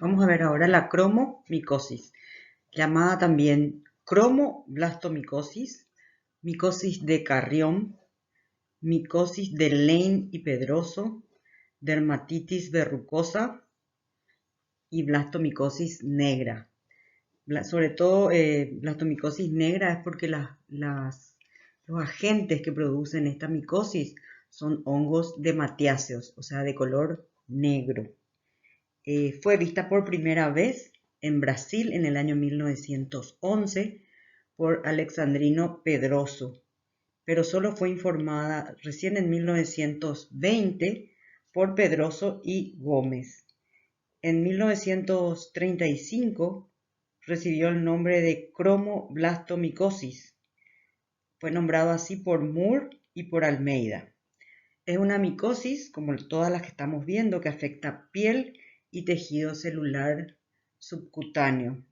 Vamos a ver ahora la cromomicosis, llamada también cromoblastomicosis, micosis de Carrión, micosis de Lane y Pedroso, dermatitis verrucosa y blastomicosis negra. Sobre todo, blastomicosis negra es porque los agentes que producen esta micosis son hongos dematiáceos, o sea, de color negro. Fue vista por primera vez en Brasil en el año 1911 por Alexandrino Pedroso, pero solo fue informada recién en 1920 por Pedroso y Gómez. En 1935 recibió el nombre de cromoblastomicosis. Fue nombrado así por Moore y por Almeida. Es una micosis, como todas las que estamos viendo, que afecta piel y tejido celular subcutáneo.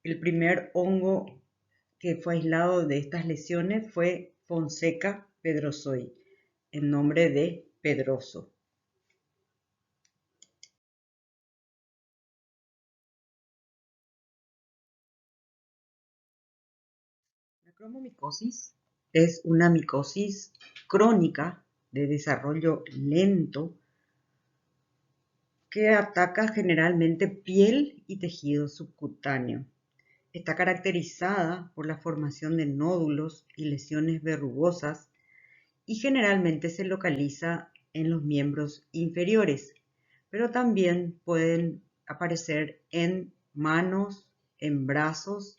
El primer hongo que fue aislado de estas lesiones fue Fonseca pedrosoi, en nombre de Pedroso. La cromomicosis es una micosis crónica de desarrollo lento que ataca generalmente piel y tejido subcutáneo. Está caracterizada por la formación de nódulos y lesiones verrugosas y generalmente se localiza en los miembros inferiores, pero también pueden aparecer en manos, en brazos,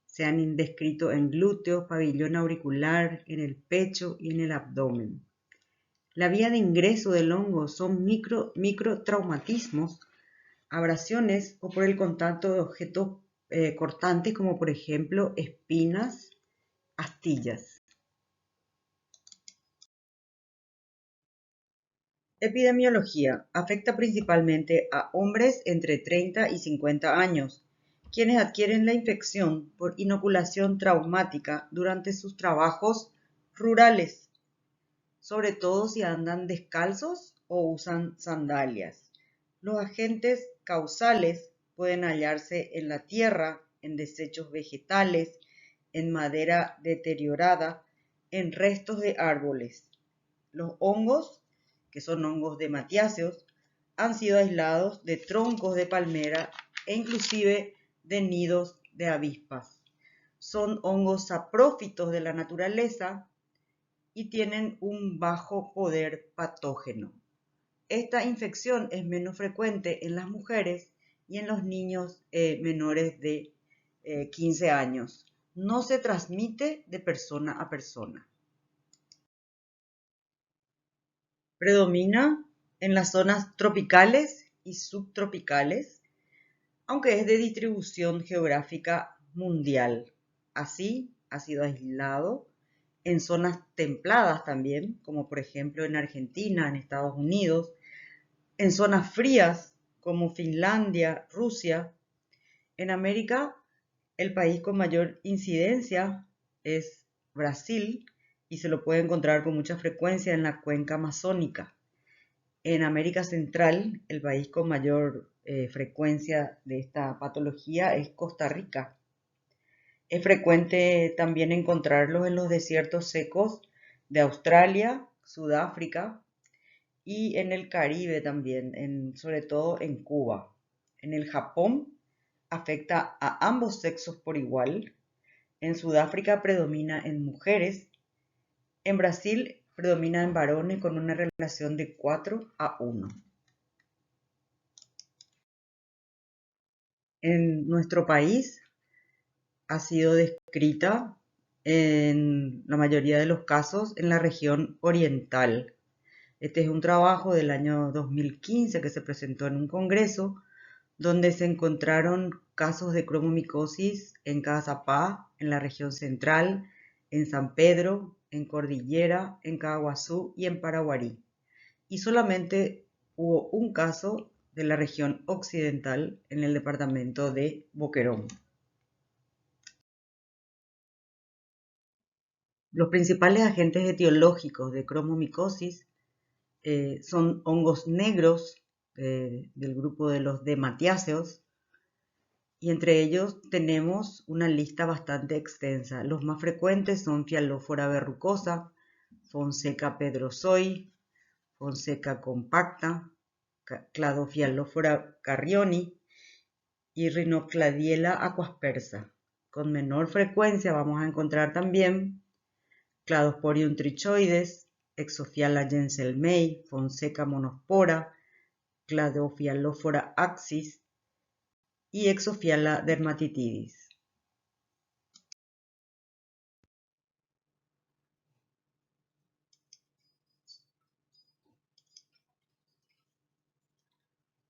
se han descrito en glúteos, pabellón auricular, en el pecho y en el abdomen. La vía de ingreso del hongo son microtraumatismos, abrasiones o por el contacto de objetos cortantes como por ejemplo espinas, astillas. Epidemiología. Afecta principalmente a hombres entre 30 y 50 años, quienes adquieren la infección por inoculación traumática durante sus trabajos rurales, sobre todo si andan descalzos o usan sandalias. Los agentes causales pueden hallarse en la tierra, en desechos vegetales, en madera deteriorada, en restos de árboles. Los hongos, que son hongos dematiáceos, han sido aislados de troncos de palmera e inclusive de nidos de avispas. Son hongos saprófitos de la naturaleza y tienen un bajo poder patógeno. Esta infección es menos frecuente en las mujeres y en los niños menores de 15 años. No se transmite de persona a persona. Predomina en las zonas tropicales y subtropicales, aunque es de distribución geográfica mundial. Así, ha sido aislado en zonas templadas también, como por ejemplo en Argentina, en Estados Unidos, en zonas frías como Finlandia, Rusia. En América, el país con mayor incidencia es Brasil y se lo puede encontrar con mucha frecuencia en la cuenca amazónica. En América Central, el país con mayor frecuencia de esta patología es Costa Rica. Es frecuente también encontrarlos en los desiertos secos de Australia, Sudáfrica y en el Caribe también, sobre todo en Cuba. En el Japón afecta a ambos sexos por igual. En Sudáfrica predomina en mujeres. En Brasil predomina en varones con una relación de 4:1. En nuestro país ha sido descrita en la mayoría de los casos en la región oriental. Este es un trabajo del año 2015 que se presentó en un congreso donde se encontraron casos de cromomicosis en Cazapá, en la región central, en San Pedro, en Cordillera, en Caguazú y en Paraguarí. Y solamente hubo un caso de la región occidental en el departamento de Boquerón. Los principales agentes etiológicos de cromomicosis son hongos negros del grupo de los dematiáceos, y entre ellos tenemos una lista bastante extensa. Los más frecuentes son Phyalophora verrucosa, Fonseca pedrosoi, Fonseca compacta, Cladophyalophora carrioni y Rhinocladiella aquaspersa. Con menor frecuencia vamos a encontrar también Cladosporium trichoides, Exophiala jenselmei, Fonseca monospora, Cladophyalophora axis y Exophiala dermatitidis.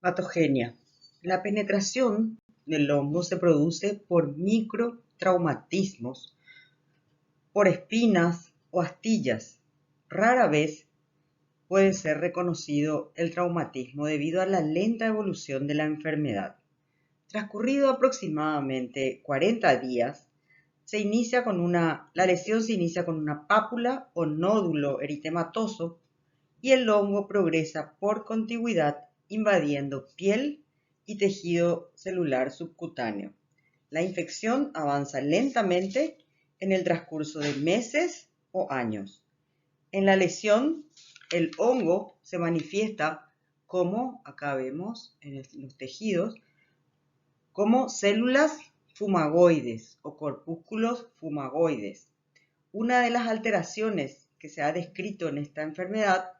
Patogenia. La penetración del hongo se produce por microtraumatismos, por espinas o astillas. Rara vez puede ser reconocido el traumatismo debido a la lenta evolución de la enfermedad. Transcurrido aproximadamente 40 días, la lesión se inicia con una pápula o nódulo eritematoso y el hongo progresa por contigüidad invadiendo piel y tejido celular subcutáneo. La infección avanza lentamente en el transcurso de meses o años. En la lesión, el hongo se manifiesta como, acá vemos en los tejidos, como células fumagoides o corpúsculos fumagoides. Una de las alteraciones que se ha descrito en esta enfermedad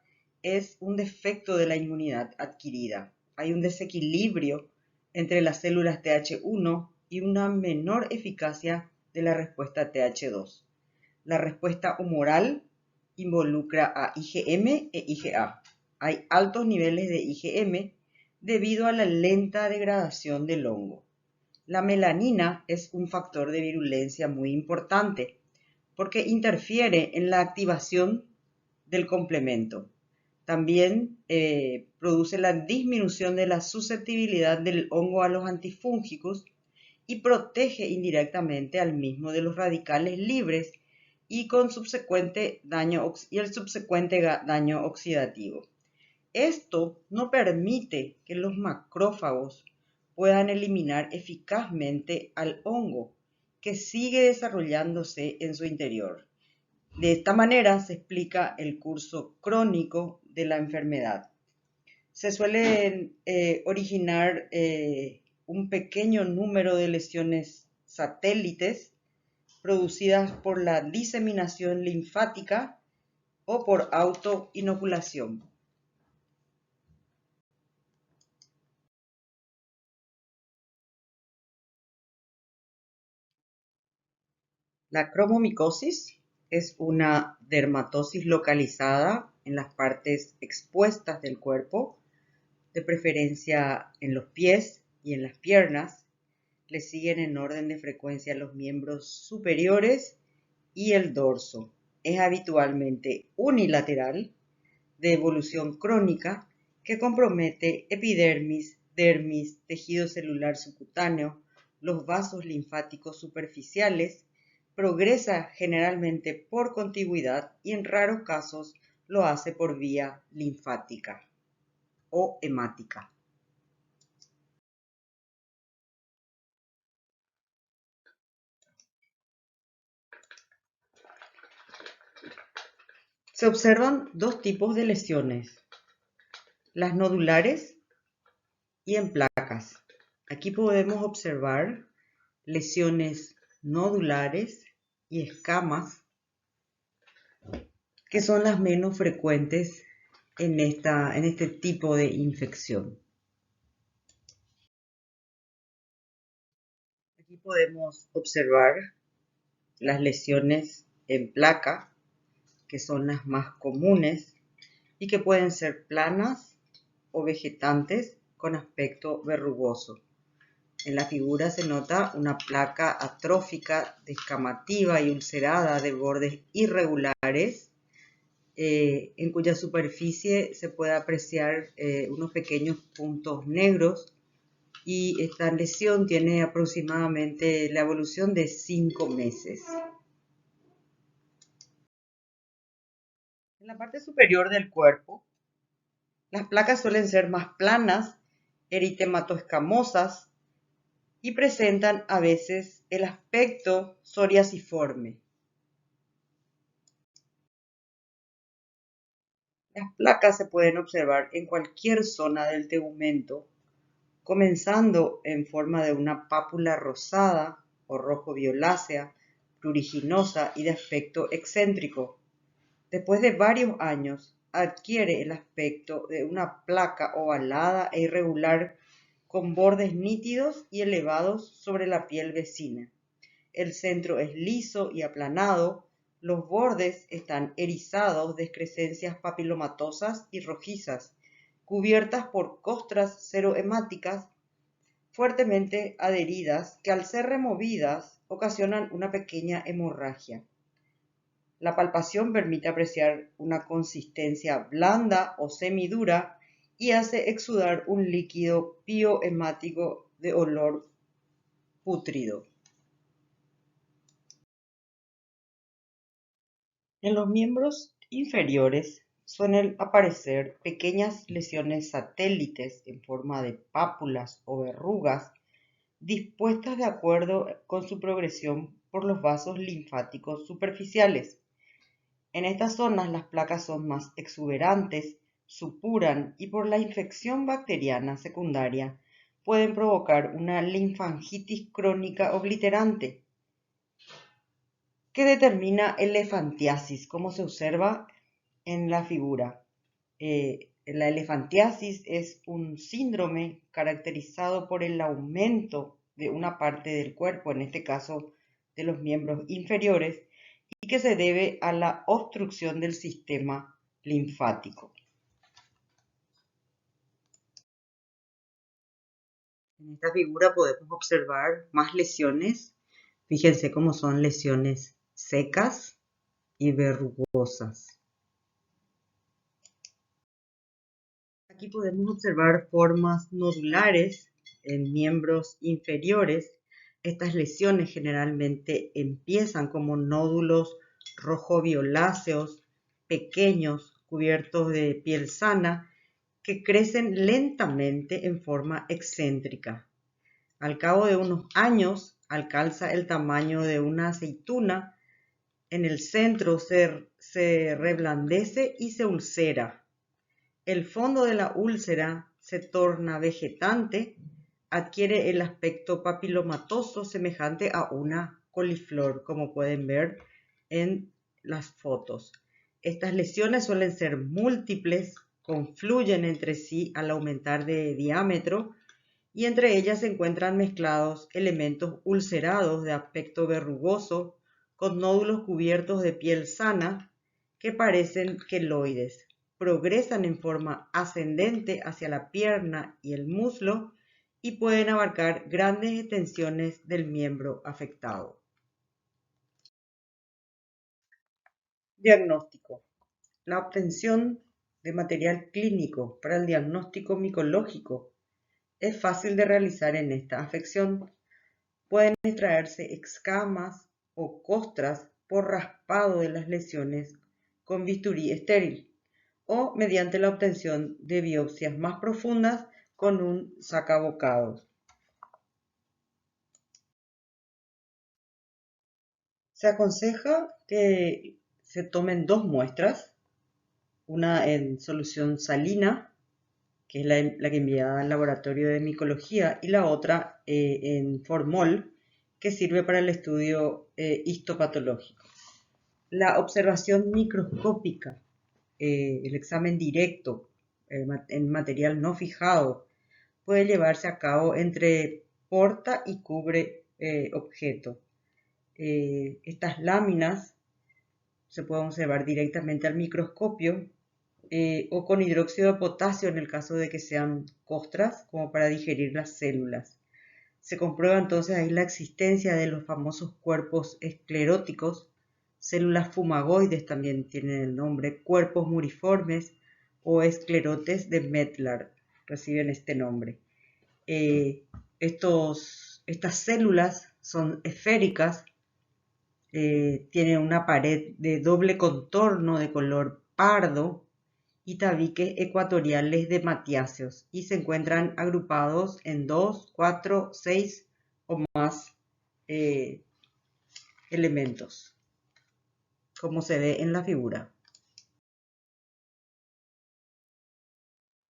es un defecto de la inmunidad adquirida. Hay un desequilibrio entre las células Th1 y una menor eficacia de la respuesta Th2. La respuesta humoral involucra a IgM e IgA. Hay altos niveles de IgM debido a la lenta degradación del hongo. La melanina es un factor de virulencia muy importante porque interfiere en la activación del complemento. También produce la disminución de la susceptibilidad del hongo a los antifúngicos y protege indirectamente al mismo de los radicales libres y el subsecuente daño oxidativo. Esto no permite que los macrófagos puedan eliminar eficazmente al hongo, que sigue desarrollándose en su interior. De esta manera se explica el curso crónico de la enfermedad. Se suelen originar un pequeño número de lesiones satélites producidas por la diseminación linfática o por autoinoculación. La cromomicosis es una dermatosis localizada en las partes expuestas del cuerpo, de preferencia en los pies y en las piernas. Le siguen en orden de frecuencia los miembros superiores y el dorso. Es habitualmente unilateral, de evolución crónica, que compromete epidermis, dermis, tejido celular subcutáneo, los vasos linfáticos superficiales, progresa generalmente por contigüidad y en raros casos lo hace por vía linfática o hemática. Se observan dos tipos de lesiones, las nodulares y en placas. Aquí podemos observar lesiones nodulares y escamas, que son las menos frecuentes en este tipo de infección. Aquí podemos observar las lesiones en placa, que son las más comunes y que pueden ser planas o vegetantes con aspecto verrugoso. En la figura se nota una placa atrófica, descamativa y ulcerada de bordes irregulares, en cuya superficie se puede apreciar unos pequeños puntos negros, y esta lesión tiene aproximadamente la evolución de 5 meses. En la parte superior del cuerpo Las placas suelen ser más planas, eritematoescamosas y presentan a veces el aspecto psoriasiforme. Las placas se pueden observar en cualquier zona del tegumento, comenzando en forma de una pápula rosada o rojo violácea, pruriginosa y de aspecto excéntrico. Después de varios años, adquiere el aspecto de una placa ovalada e irregular con bordes nítidos y elevados sobre la piel vecina. El centro es liso y aplanado, los bordes están erizados de excrescencias papilomatosas y rojizas, cubiertas por costras serohemáticas fuertemente adheridas que al ser removidas ocasionan una pequeña hemorragia. La palpación permite apreciar una consistencia blanda o semidura y hace exudar un líquido piohemático de olor pútrido. En los miembros inferiores suelen aparecer pequeñas lesiones satélites en forma de pápulas o verrugas dispuestas de acuerdo con su progresión por los vasos linfáticos superficiales. En estas zonas las placas son más exuberantes, supuran y por la infección bacteriana secundaria pueden provocar una linfangitis crónica obliterante que determina elefantiasis, como se observa en la figura. La elefantiasis es un síndrome caracterizado por el aumento de una parte del cuerpo, en este caso de los miembros inferiores, y que se debe a la obstrucción del sistema linfático. En esta figura podemos observar más lesiones. Fíjense cómo son lesiones secas y verrugosas. Aquí podemos observar formas nodulares en miembros inferiores. Estas lesiones generalmente empiezan como nódulos rojo-violáceos, pequeños, cubiertos de piel sana, que crecen lentamente en forma excéntrica. Al cabo de unos años alcanza el tamaño de una aceituna. En el centro se reblandece y se ulcera. El fondo de la úlcera se torna vegetante, adquiere el aspecto papilomatoso semejante a una coliflor, como pueden ver en las fotos. Estas lesiones suelen ser múltiples, confluyen entre sí al aumentar de diámetro y entre ellas se encuentran mezclados elementos ulcerados de aspecto verrugoso con nódulos cubiertos de piel sana que parecen queloides. Progresan en forma ascendente hacia la pierna y el muslo y pueden abarcar grandes extensiones del miembro afectado. Diagnóstico. La obtención de material clínico para el diagnóstico micológico es fácil de realizar en esta afección. Pueden extraerse escamas o costras por raspado de las lesiones con bisturí estéril o mediante la obtención de biopsias más profundas con un sacabocados. Se aconseja que se tomen 2 muestras, una en solución salina, que es la que enviada al laboratorio de micología, y la otra en formol, que sirve para el estudio histopatológico. La observación microscópica, el examen directo en material no fijado, puede llevarse a cabo entre porta y cubre objeto. Estas láminas se pueden observar directamente al microscopio o con hidróxido de potasio en el caso de que sean costras, como para digerir las células. Se comprueba entonces ahí la existencia de los famosos cuerpos escleróticos, células fumagoides también tienen el nombre, cuerpos muriformes o esclerotes de Mettler reciben este nombre. Estas células son esféricas, tienen una pared de doble contorno de color pardo y tabiques ecuatoriales de matiáceos y se encuentran agrupados en 2, 4, 6 o más elementos, como se ve en la figura.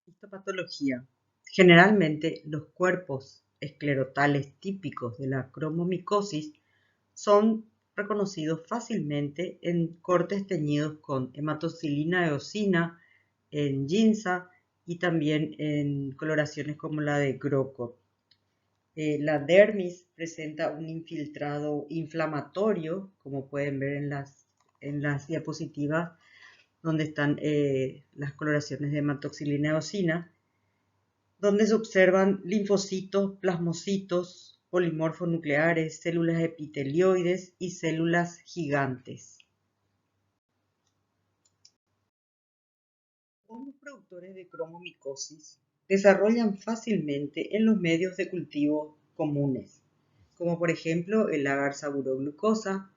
Histopatología. Generalmente los cuerpos esclerotales típicos de la cromomicosis son reconocidos fácilmente en cortes teñidos con hematoxilina eosina, en ginza y también en coloraciones como la de Grocott. La dermis presenta un infiltrado inflamatorio, como pueden ver en las diapositivas donde están las coloraciones de hematoxilina eosina, donde se observan linfocitos, plasmocitos, polimorfos nucleares, células epitelioides y células gigantes. Los productores de cromomicosis desarrollan fácilmente en los medios de cultivo comunes, como por ejemplo el agar saburoglucosa,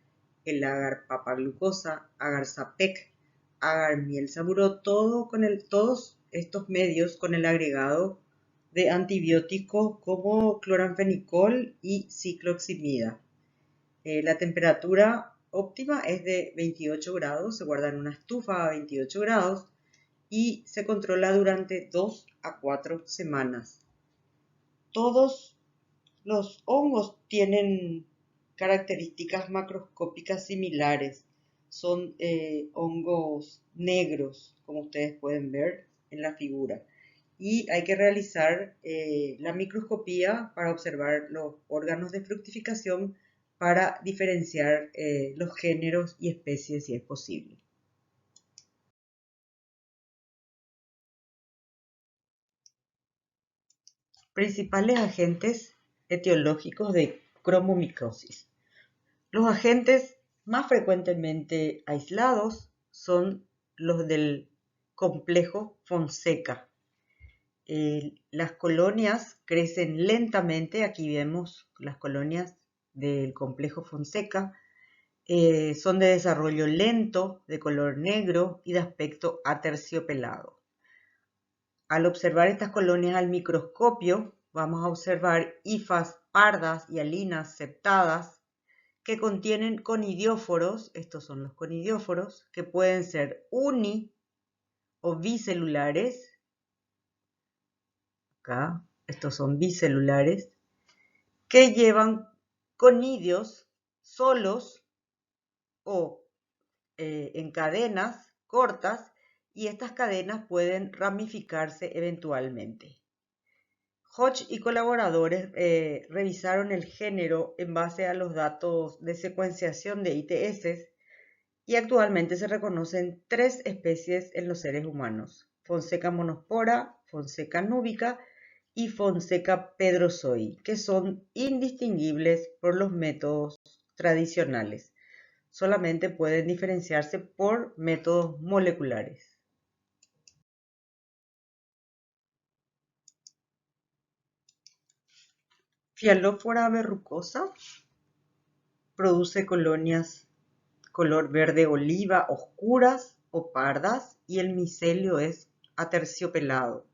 el agar papaglucosa, agar sapec, agar miel saburó, todos estos medios con el agregado de antibióticos como cloranfenicol y cicloximida. La temperatura óptima es de 28 grados, se guarda en una estufa a 28 grados y se controla durante 2 a 4 semanas. Todos los hongos tienen características macroscópicas similares. Son hongos negros, como ustedes pueden ver en la figura. Y hay que realizar la microscopía para observar los órganos de fructificación para diferenciar los géneros y especies si es posible. Principales agentes etiológicos de cromomicosis. Los agentes más frecuentemente aislados son los del complejo Fonseca. Las colonias crecen lentamente, aquí vemos las colonias del complejo Fonseca, son de desarrollo lento, de color negro y de aspecto aterciopelado. Al observar estas colonias al microscopio, vamos a observar hifas pardas y alinas septadas que contienen conidióforos, estos son los conidióforos, que pueden ser uni o bicelulares, acá, estos son bicelulares, que llevan conidios solos o en cadenas cortas y estas cadenas pueden ramificarse eventualmente. Hodge y colaboradores revisaron el género en base a los datos de secuenciación de ITS y actualmente se reconocen 3 especies en los seres humanos: Fonseca monospora, Fonseca nubica y Fonseca pedrosoi, que son indistinguibles por los métodos tradicionales. Solamente pueden diferenciarse por métodos moleculares. Fialófora verrucosa produce colonias color verde oliva oscuras o pardas y el micelio es aterciopelado.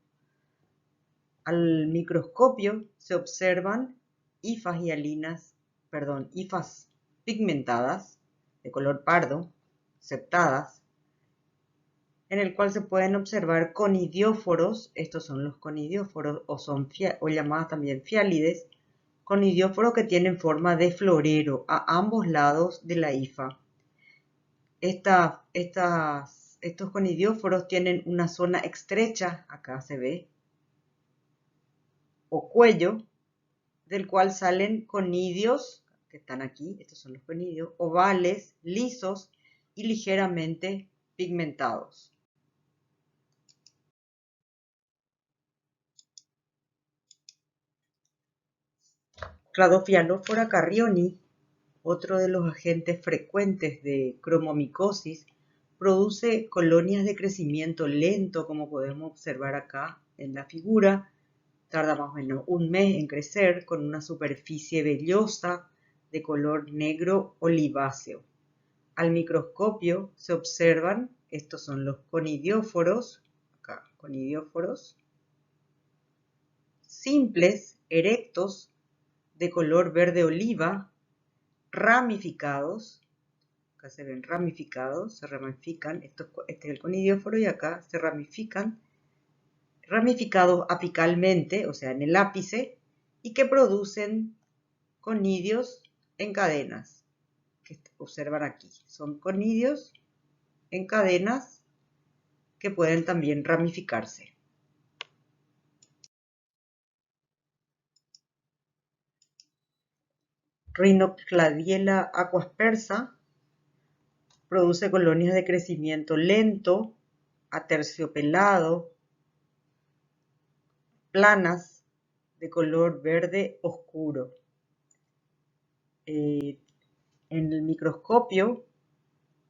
Al microscopio se observan hifas pigmentadas de color pardo, septadas, en el cual se pueden observar conidióforos, estos son los conidióforos o llamadas también fiálides, conidióforos que tienen forma de florero a ambos lados de la hifa. Estos conidióforos tienen una zona estrecha, acá se ve, o cuello, del cual salen conidios, que están aquí, estos son los conidios, ovales, lisos y ligeramente pigmentados. Cladofialófora carrioni, otro de los agentes frecuentes de cromomicosis, produce colonias de crecimiento lento, como podemos observar acá en la figura. Tarda más o menos un mes en crecer con una superficie vellosa de color negro oliváceo. Al microscopio se observan, estos son los conidióforos, conidióforos, simples, erectos, de color verde oliva, ramificados. Acá se ven ramificados, se ramifican. Este es el conidióforo y acá se ramifican. Ramificados apicalmente, o sea, en el ápice, y que producen conidios en cadenas, que observan aquí. Son conidios en cadenas que pueden también ramificarse. Rhinocladiela aquaspersa produce colonias de crecimiento lento, aterciopelado, planas, de color verde oscuro. En el microscopio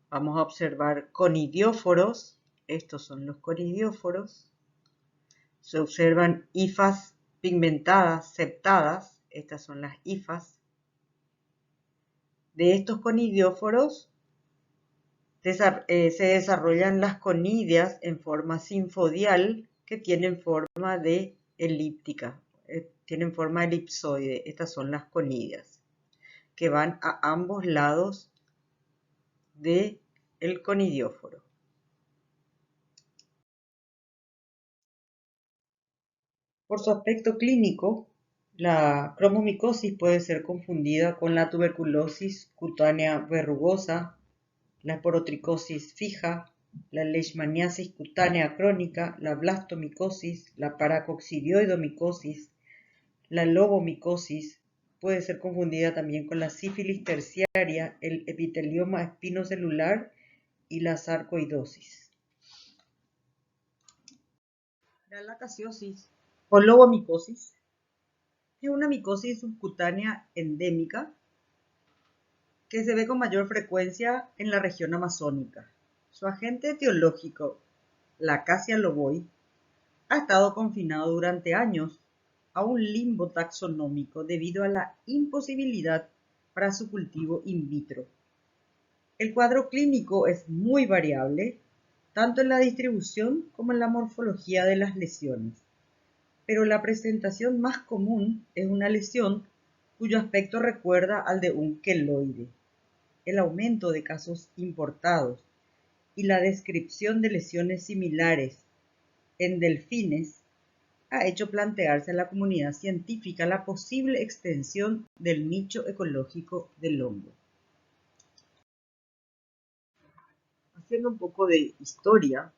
vamos a observar conidióforos. Estos son los conidióforos. Se observan hifas pigmentadas, septadas. Estas son las hifas. De estos conidióforos se desarrollan las conidias en forma sinfodial que tienen forma de elíptica, tienen forma elipsoide. Estas son las conidias que van a ambos lados del conidióforo. Por su aspecto clínico, la cromomicosis puede ser confundida con la tuberculosis cutánea verrugosa, la porotricosis fija, la leishmaniasis cutánea crónica, la blastomicosis, la paracoccidioidomicosis, la lobomicosis. Puede ser confundida también con la sífilis terciaria, el epitelioma espinocelular y la sarcoidosis. La lacasiosis o lobomicosis es una micosis subcutánea endémica que se ve con mayor frecuencia en la región amazónica. Su agente etiológico, la Acacia loboi, ha estado confinado durante años a un limbo taxonómico debido a la imposibilidad para su cultivo in vitro. El cuadro clínico es muy variable, tanto en la distribución como en la morfología de las lesiones, pero la presentación más común es una lesión cuyo aspecto recuerda al de un queloide. El aumento de casos importados y la descripción de lesiones similares en delfines ha hecho plantearse a la comunidad científica la posible extensión del nicho ecológico del hongo. Haciendo un poco de historia,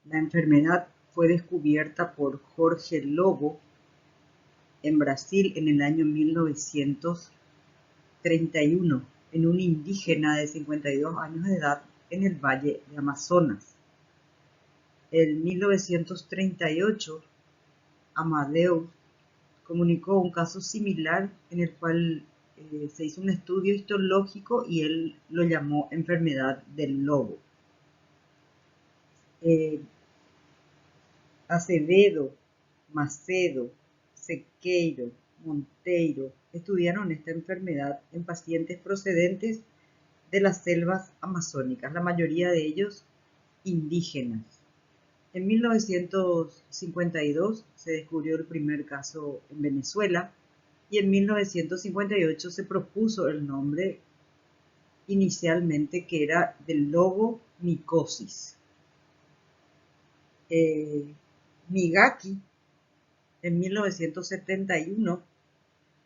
la enfermedad fue descubierta por Jorge Lobo en Brasil en el año 1931 en un indígena de 52 años de edad en el Valle de Amazonas. En 1938, Amadeus comunicó un caso similar en el cual se hizo un estudio histológico y él lo llamó enfermedad del lobo. Acevedo, Macedo, Sequeiro, Monteiro estudiaron esta enfermedad en pacientes procedentes de las selvas amazónicas, la mayoría de ellos indígenas. En 1952 se descubrió el primer caso en Venezuela y en 1958 se propuso el nombre inicialmente que era de lobomicosis. Migaki en 1971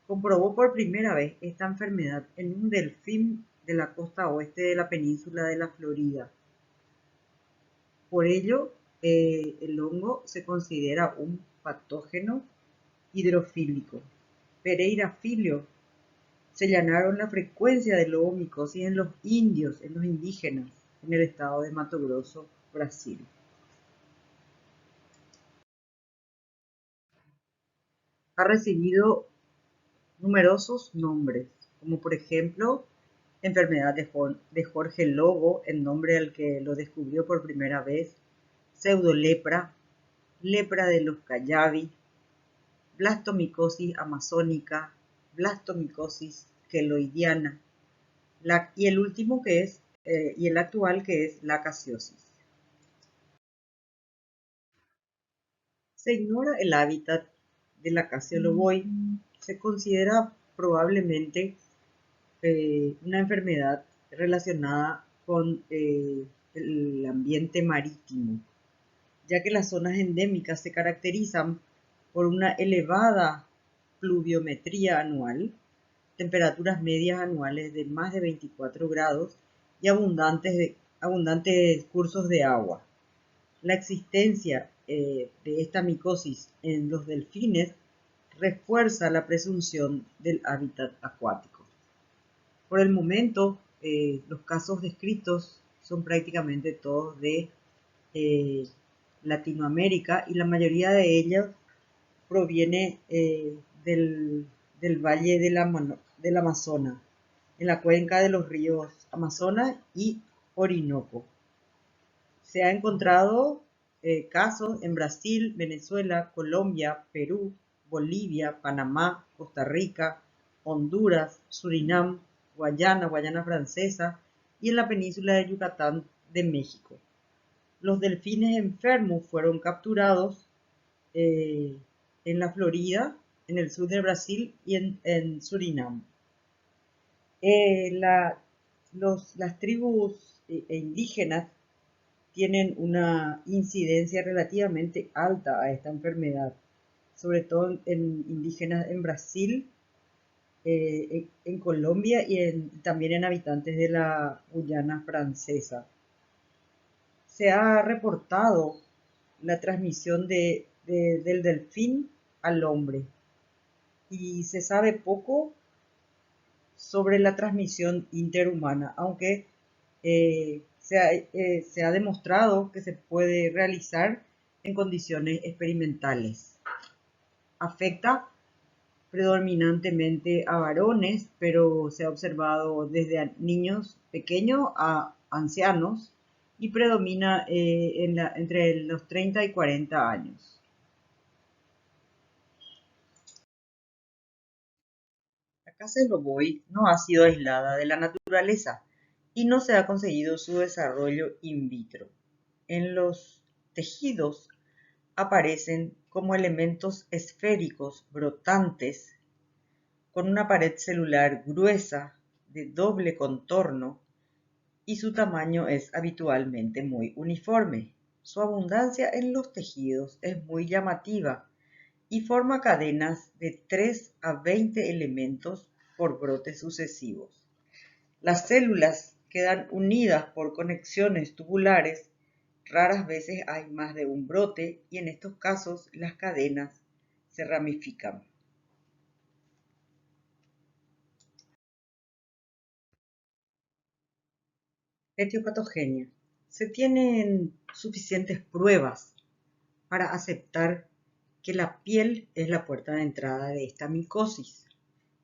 comprobó por primera vez esta enfermedad en un delfín de la costa oeste de la península de la Florida. Por ello, el hongo se considera un patógeno hidrofílico. Pereira Filho señalaron la frecuencia de lobomicosis en los indios, en los indígenas, en el estado de Mato Grosso, Brasil. Ha recibido numerosos nombres, como por ejemplo enfermedad de Jorge Lobo, el nombre al que lo descubrió por primera vez, pseudolepra, lepra de los Cayabi, blastomicosis amazónica, blastomicosis queloidiana, y el último que es, y el actual que es lacasiosis. Se ignora el hábitat de la Acacia loboy. Se considera probablemente una enfermedad relacionada con el ambiente marítimo, ya que las zonas endémicas se caracterizan por una elevada pluviometría anual, temperaturas medias anuales de más de 24 grados y abundantes cursos de agua. La existencia de esta micosis en los delfines refuerza la presunción del hábitat acuático. Por el momento, los casos descritos son prácticamente todos de Latinoamérica y la mayoría de ellos proviene del valle del Amazonas, en la cuenca de los ríos Amazonas y Orinoco. Se ha encontrado casos en Brasil, Venezuela, Colombia, Perú, Bolivia, Panamá, Costa Rica, Honduras, Surinam, Guayana Francesa y en la península de Yucatán de México. Los delfines enfermos fueron capturados en la Florida, en el sur de Brasil y en Surinam. Las tribus indígenas tienen una incidencia relativamente alta a esta enfermedad, sobre todo en indígenas en Brasil, en Colombia y también en habitantes de la Guyana francesa. Se ha reportado la transmisión del delfín al hombre y se sabe poco sobre la transmisión interhumana, aunque se ha demostrado que se puede realizar en condiciones experimentales. Afecta predominantemente a varones, pero se ha observado desde niños pequeños a ancianos y predomina entre los 30 y 40 años. La caza del loboy no ha sido aislada de la naturaleza y no se ha conseguido su desarrollo in vitro. En los tejidos aparecen como elementos esféricos brotantes con una pared celular gruesa de doble contorno y su tamaño es habitualmente muy uniforme. Su abundancia en los tejidos es muy llamativa y forma cadenas de 3 a 20 elementos por brotes sucesivos. Las células quedan unidas por conexiones tubulares. Raras veces hay más de un brote y en estos casos las cadenas se ramifican. Etiopatogenia. Se tienen suficientes pruebas para aceptar que la piel es la puerta de entrada de esta micosis.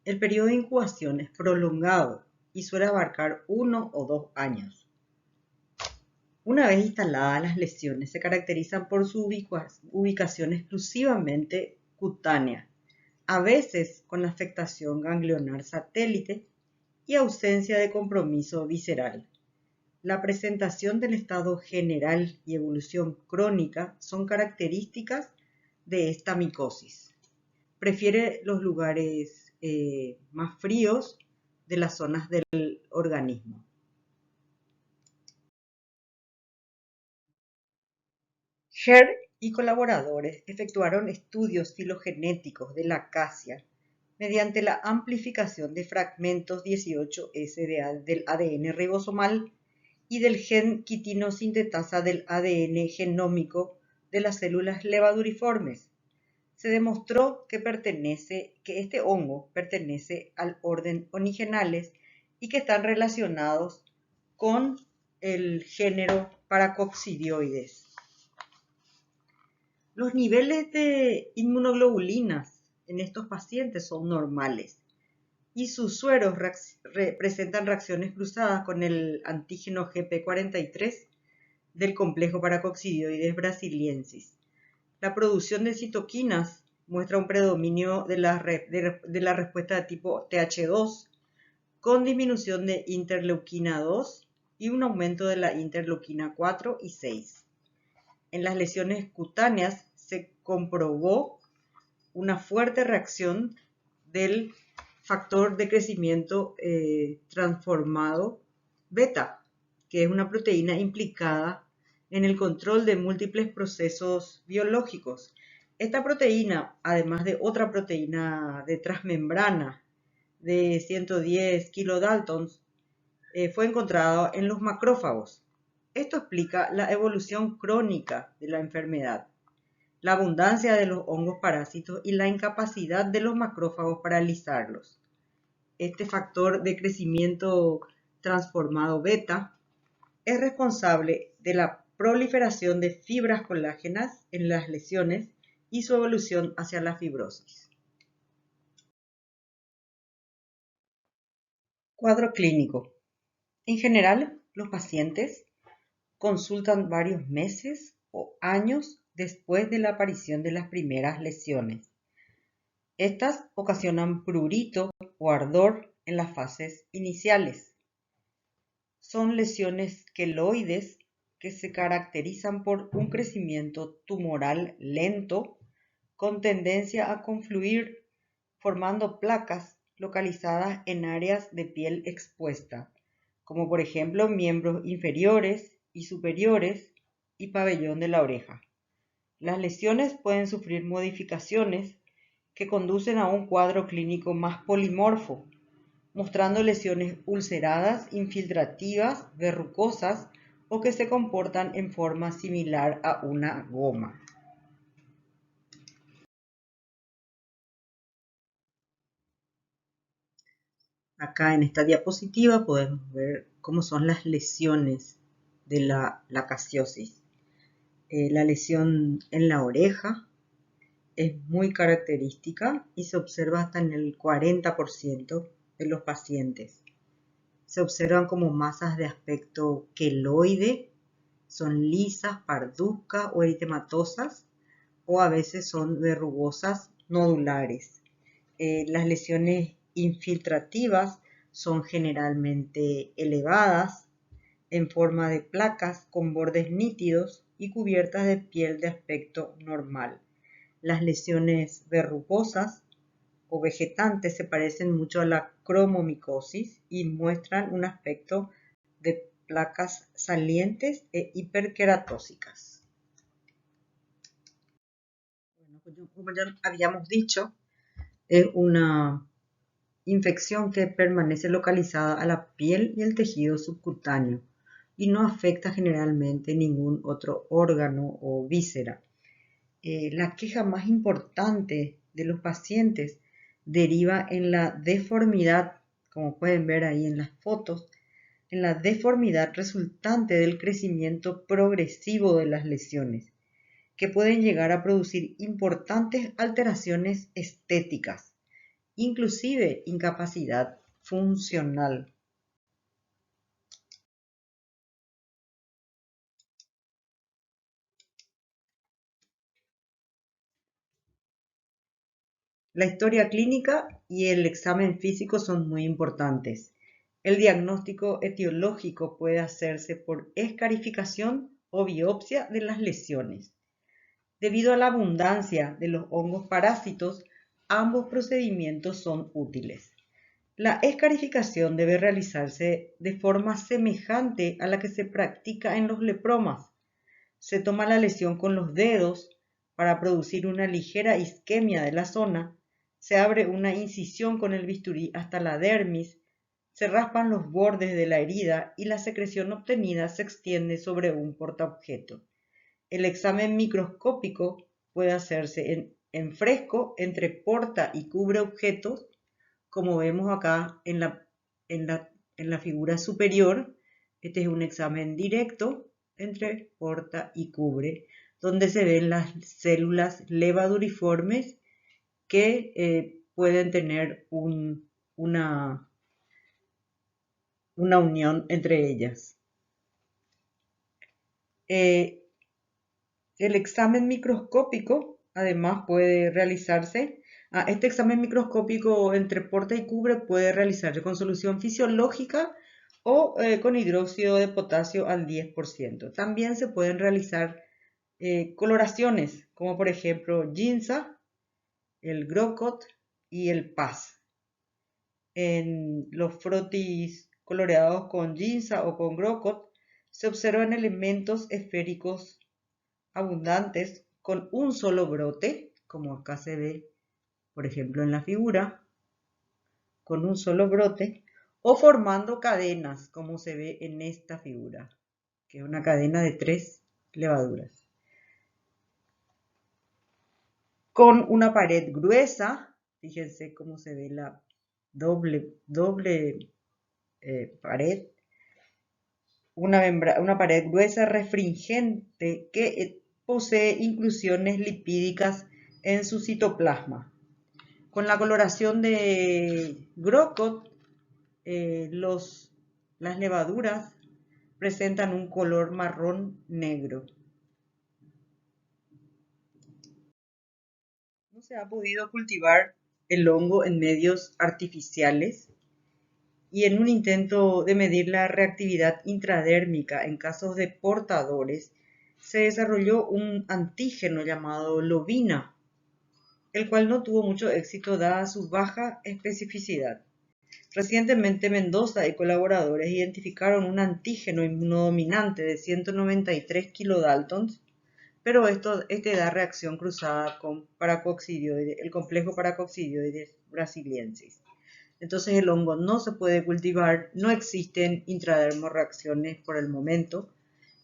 El periodo de incubación es prolongado y suele abarcar 1 o 2 años. Una vez instaladas, las lesiones se caracterizan por su ubicación exclusivamente cutánea, a veces con afectación ganglionar satélite y ausencia de compromiso visceral. La presentación del estado general y evolución crónica son características de esta micosis. Prefiere los lugares más fríos de las zonas del organismo. Herr y colaboradores efectuaron estudios filogenéticos de la acacia mediante la amplificación de fragmentos 18S del ADN ribosomal y del gen quitinosintetasa del ADN genómico de las células levaduriformes. Se demostró que este hongo pertenece al orden Onigenales y que están relacionados con el género Paracoccidioides. Los niveles de inmunoglobulinas en estos pacientes son normales y sus sueros presentan reacciones cruzadas con el antígeno GP43 del complejo Paracoccidioides brasiliensis. La producción de citoquinas muestra un predominio de la respuesta de tipo TH2 con disminución de interleuquina 2 y un aumento de la interleuquina 4 y 6. En las lesiones cutáneas se comprobó una fuerte reacción del factor de crecimiento transformado beta, que es una proteína implicada en el control de múltiples procesos biológicos. Esta proteína, además de otra proteína de transmembrana de 110 kilodaltons, fue encontrada en los macrófagos. Esto explica la evolución crónica de la enfermedad, la abundancia de los hongos parásitos y la incapacidad de los macrófagos para alisarlos. Este factor de crecimiento transformado beta es responsable de la proliferación de fibras colágenas en las lesiones y su evolución hacia la fibrosis. Cuadro clínico. En general, los pacientes consultan varios meses o años después de la aparición de las primeras lesiones. Estas ocasionan prurito o ardor en las fases iniciales. Son lesiones queloides que se caracterizan por un crecimiento tumoral lento con tendencia a confluir formando placas localizadas en áreas de piel expuesta, como por ejemplo miembros inferiores y superiores y pabellón de la oreja. Las lesiones pueden sufrir modificaciones que conducen a un cuadro clínico más polimorfo, mostrando lesiones ulceradas, infiltrativas, verrucosas o que se comportan en forma similar a una goma. Acá en esta diapositiva podemos ver cómo son las lesiones de la lacasiosis. La lesión en la oreja es muy característica y se observa hasta en el 40% de los pacientes. Se observan como masas de aspecto queloide, son lisas, parduzcas o eritematosas, o a veces son verrugosas nodulares. Las lesiones infiltrativas son generalmente elevadas, en forma de placas con bordes nítidos y cubiertas de piel de aspecto normal. Las lesiones verrugosas o vegetantes se parecen mucho a la cromomicosis y muestran un aspecto de placas salientes e hiperqueratósicas. Bueno, como ya habíamos dicho, es una infección que permanece localizada a la piel y el tejido subcutáneo y no afecta generalmente ningún otro órgano o víscera. La queja más importante de los pacientes deriva en la deformidad, como pueden ver ahí en las fotos, en la deformidad resultante del crecimiento progresivo de las lesiones, que pueden llegar a producir importantes alteraciones estéticas, inclusive incapacidad funcional. La historia clínica y el examen físico son muy importantes. El diagnóstico etiológico puede hacerse por escarificación o biopsia de las lesiones. Debido a la abundancia de los hongos parásitos, ambos procedimientos son útiles. La escarificación debe realizarse de forma semejante a la que se practica en los lepromas. Se toma la lesión con los dedos para producir una ligera isquemia de la zona, se abre una incisión con el bisturí hasta la dermis, se raspan los bordes de la herida y la secreción obtenida se extiende sobre un portaobjeto. El examen microscópico puede hacerse en fresco entre porta y cubre objetos, como vemos acá en la figura superior. Este es un examen directo entre porta y cubre, donde se ven las células levaduriformes que pueden tener una unión entre ellas. El examen microscópico además puede realizarse. Este examen microscópico entre porta y cubre puede realizarse con solución fisiológica o con hidróxido de potasio al 10%. También se pueden realizar Coloraciones, como por ejemplo ginza, el grocot y el paz. En los frotis coloreados con ginza o con grocot se observan elementos esféricos abundantes con un solo brote, como acá se ve, por ejemplo, en la figura, con un solo brote, o formando cadenas, como se ve en esta figura, que es una cadena de 3 levaduras. Con una pared gruesa, fíjense cómo se ve la doble pared, una pared gruesa refringente que posee inclusiones lipídicas en su citoplasma. Con la coloración de Grocott, las levaduras presentan un color marrón negro. No se ha podido cultivar el hongo en medios artificiales y en un intento de medir la reactividad intradérmica en casos de portadores, se desarrolló un antígeno llamado lobina, el cual no tuvo mucho éxito dada su baja especificidad. Recientemente Mendoza y colaboradores identificaron un antígeno inmunodominante de 193 kilodaltons, pero este da reacción cruzada con el complejo paracoccidioides brasiliensis. Entonces el hongo no se puede cultivar, no existen intradermorreacciones por el momento.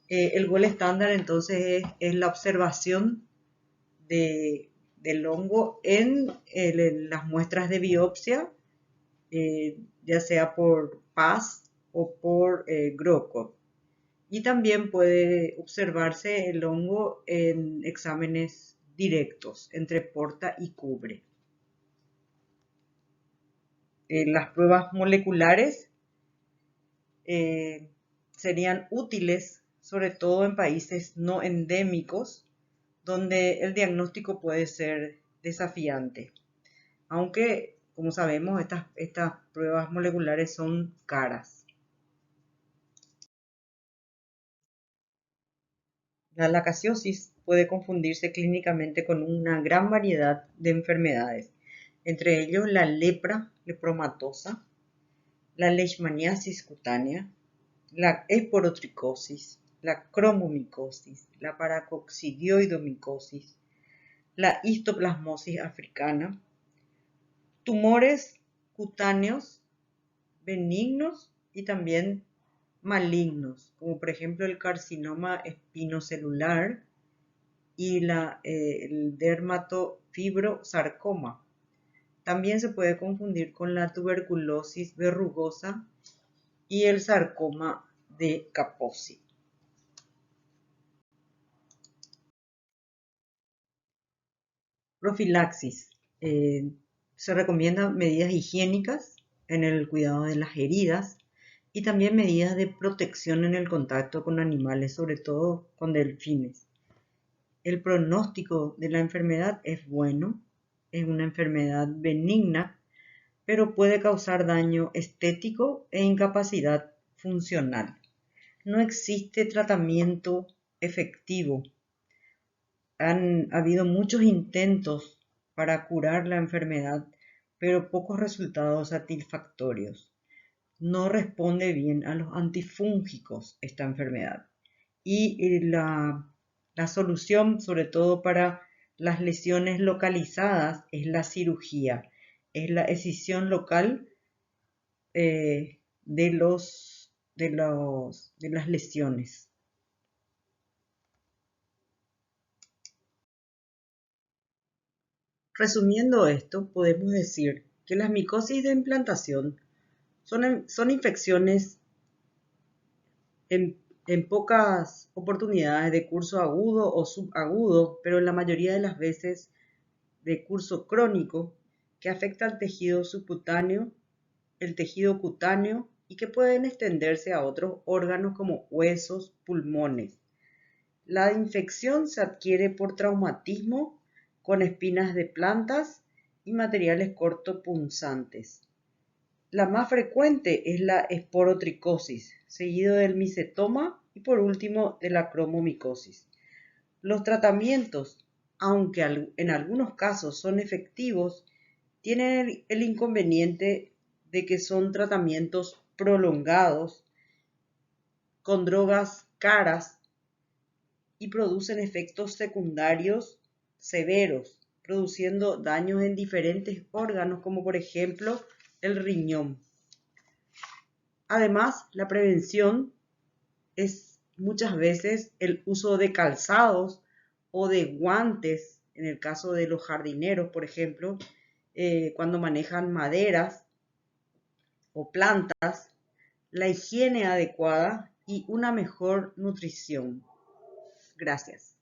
El gol estándar entonces es la observación del hongo en las muestras de biopsia, ya sea por PAS o por GROCO. Y también puede observarse el hongo en exámenes directos entre porta y cubre. Las pruebas moleculares serían útiles, sobre todo en países no endémicos, donde el diagnóstico puede ser desafiante. Aunque, como sabemos, estas pruebas moleculares son caras. La lacasiosis puede confundirse clínicamente con una gran variedad de enfermedades, entre ellos la lepra lepromatosa, la leishmaniasis cutánea, la esporotricosis, la cromomicosis, la paracoccidioidomicosis, la histoplasmosis africana, tumores cutáneos benignos y también malignos, como por ejemplo el carcinoma espinocelular y el dermatofibrosarcoma. También se puede confundir con la tuberculosis verrugosa y el sarcoma de Kaposi. Profilaxis. Se recomiendan medidas higiénicas en el cuidado de las heridas y también medidas de protección en el contacto con animales, sobre todo con delfines. El pronóstico de la enfermedad es bueno, es una enfermedad benigna, pero puede causar daño estético e incapacidad funcional. No existe tratamiento efectivo. Han habido muchos intentos para curar la enfermedad, pero pocos resultados satisfactorios. No responde bien a los antifúngicos esta enfermedad. Y la solución, sobre todo para las lesiones localizadas, es la cirugía, es la escisión local de las lesiones. Resumiendo esto, podemos decir que las micosis de implantación son infecciones en pocas oportunidades de curso agudo o subagudo, pero en la mayoría de las veces de curso crónico, que afecta al tejido subcutáneo, el tejido cutáneo y que pueden extenderse a otros órganos como huesos, pulmones. La infección se adquiere por traumatismo con espinas de plantas y materiales cortopunzantes. La más frecuente es la esporotricosis, seguido del micetoma y por último de la cromomicosis. Los tratamientos, aunque en algunos casos son efectivos, tienen el inconveniente de que son tratamientos prolongados con drogas caras y producen efectos secundarios severos, produciendo daños en diferentes órganos, como por ejemplo el riñón. Además, la prevención es muchas veces el uso de calzados o de guantes, en el caso de los jardineros, por ejemplo, cuando manejan maderas o plantas, la higiene adecuada y una mejor nutrición. Gracias.